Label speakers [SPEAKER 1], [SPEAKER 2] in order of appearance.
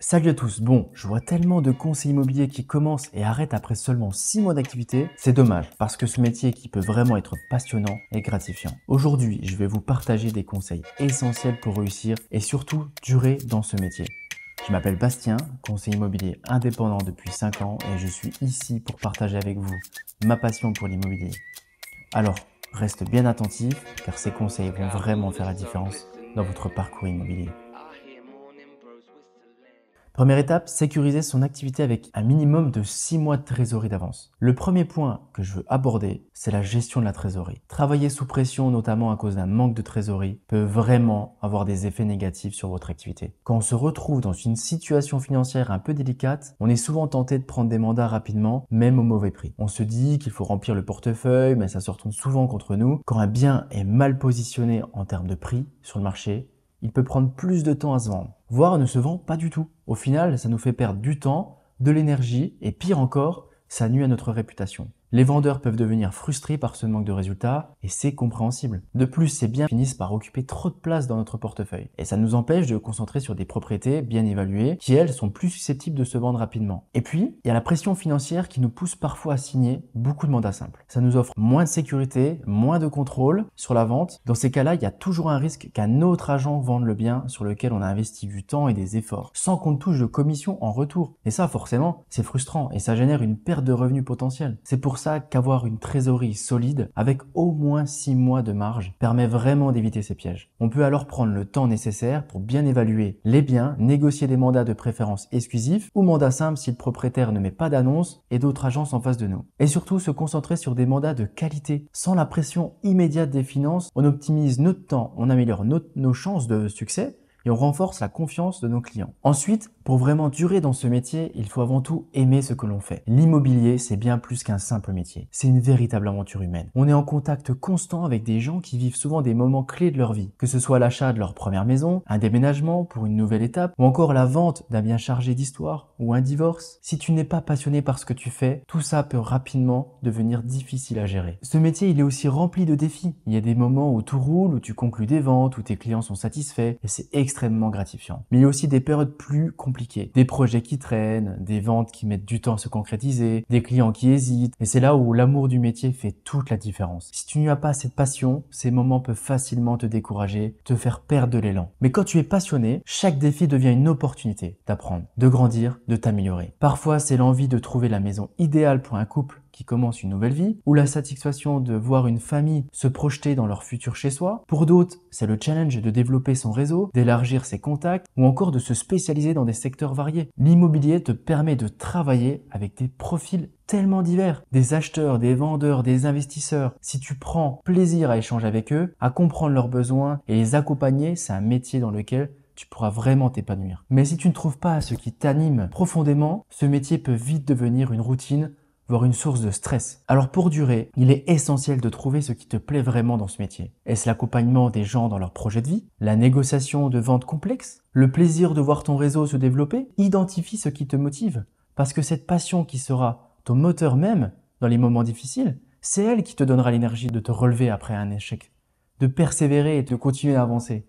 [SPEAKER 1] Salut à tous, bon, je vois tellement de conseillers immobiliers qui commencent et arrêtent après seulement 6 mois d'activité, c'est dommage parce que ce métier qui peut vraiment être passionnant et gratifiant. Aujourd'hui, je vais vous partager des conseils essentiels pour réussir et surtout durer dans ce métier. Je m'appelle Bastien, conseiller immobilier indépendant depuis 5 ans et je suis ici pour partager avec vous ma passion pour l'immobilier. Alors, reste bien attentif car ces conseils vont vraiment faire la différence dans votre parcours immobilier. Première étape, sécuriser son activité avec un minimum de 6 mois de trésorerie d'avance. Le premier point que je veux aborder, c'est la gestion de la trésorerie. Travailler sous pression, notamment à cause d'un manque de trésorerie, peut vraiment avoir des effets négatifs sur votre activité. Quand on se retrouve dans une situation financière un peu délicate, on est souvent tenté de prendre des mandats rapidement, même au mauvais prix. On se dit qu'il faut remplir le portefeuille, mais ça se retourne souvent contre nous. Quand un bien est mal positionné en termes de prix sur le marché, il peut prendre plus de temps à se vendre, voire ne se vend pas du tout. Au final, ça nous fait perdre du temps, de l'énergie et pire encore, ça nuit à notre réputation. Les vendeurs peuvent devenir frustrés par ce manque de résultats et c'est compréhensible. De plus, ces biens finissent par occuper trop de place dans notre portefeuille et ça nous empêche de concentrer sur des propriétés bien évaluées qui, elles, sont plus susceptibles de se vendre rapidement. Et puis, il y a la pression financière qui nous pousse parfois à signer beaucoup de mandats simples. Ça nous offre moins de sécurité, moins de contrôle sur la vente. Dans ces cas-là, il y a toujours un risque qu'un autre agent vende le bien sur lequel on a investi du temps et des efforts, sans qu'on touche de commission en retour. Et ça, forcément, c'est frustrant et ça génère une perte de revenus potentielle. C'est pour ça qu'avoir une trésorerie solide avec au moins 6 mois de marge permet vraiment d'éviter ces pièges. On peut alors prendre le temps nécessaire pour bien évaluer les biens, négocier des mandats de préférence exclusifs ou mandats simples si le propriétaire ne met pas d'annonce et d'autres agences en face de nous. Et surtout se concentrer sur des mandats de qualité. Sans la pression immédiate des finances, on optimise notre temps, on améliore nos chances de succès et on renforce la confiance de nos clients. Ensuite, pour vraiment durer dans ce métier, il faut avant tout aimer ce que l'on fait. L'immobilier, c'est bien plus qu'un simple métier. C'est une véritable aventure humaine. On est en contact constant avec des gens qui vivent souvent des moments clés de leur vie, que ce soit l'achat de leur première maison, un déménagement pour une nouvelle étape, ou encore la vente d'un bien chargé d'histoire, ou un divorce. Si tu n'es pas passionné par ce que tu fais, tout ça peut rapidement devenir difficile à gérer. Ce métier, il est aussi rempli de défis. Il y a des moments où tout roule, où tu conclus des ventes, où tes clients sont satisfaits, et c'est extrêmement gratifiant. Mais il y a aussi des périodes plus compliquées, des projets qui traînent, des ventes qui mettent du temps à se concrétiser, des clients qui hésitent, et c'est là où l'amour du métier fait toute la différence. Si tu n'y as pas cette passion, ces moments peuvent facilement te décourager, te faire perdre de l'élan. Mais quand tu es passionné, chaque défi devient une opportunité d'apprendre, de grandir, de t'améliorer. Parfois, c'est l'envie de trouver la maison idéale pour un couple qui commence une nouvelle vie, ou la satisfaction de voir une famille se projeter dans leur futur chez soi. Pour d'autres, c'est le challenge de développer son réseau, d'élargir ses contacts, ou encore de se spécialiser dans des secteurs variés. L'immobilier te permet de travailler avec des profils tellement divers, des acheteurs, des vendeurs, des investisseurs. Si tu prends plaisir à échanger avec eux, à comprendre leurs besoins et les accompagner, c'est un métier dans lequel tu pourras vraiment t'épanouir. Mais si tu ne trouves pas ce qui t'anime profondément, ce métier peut vite devenir une routine, voire une source de stress. Alors pour durer, il est essentiel de trouver ce qui te plaît vraiment dans ce métier. Est-ce l'accompagnement des gens dans leur projet de vie? La négociation de ventes complexes? Le plaisir de voir ton réseau se développer? Identifie ce qui te motive. Parce que cette passion qui sera ton moteur même dans les moments difficiles, c'est elle qui te donnera l'énergie de te relever après un échec, de persévérer et de continuer à avancer.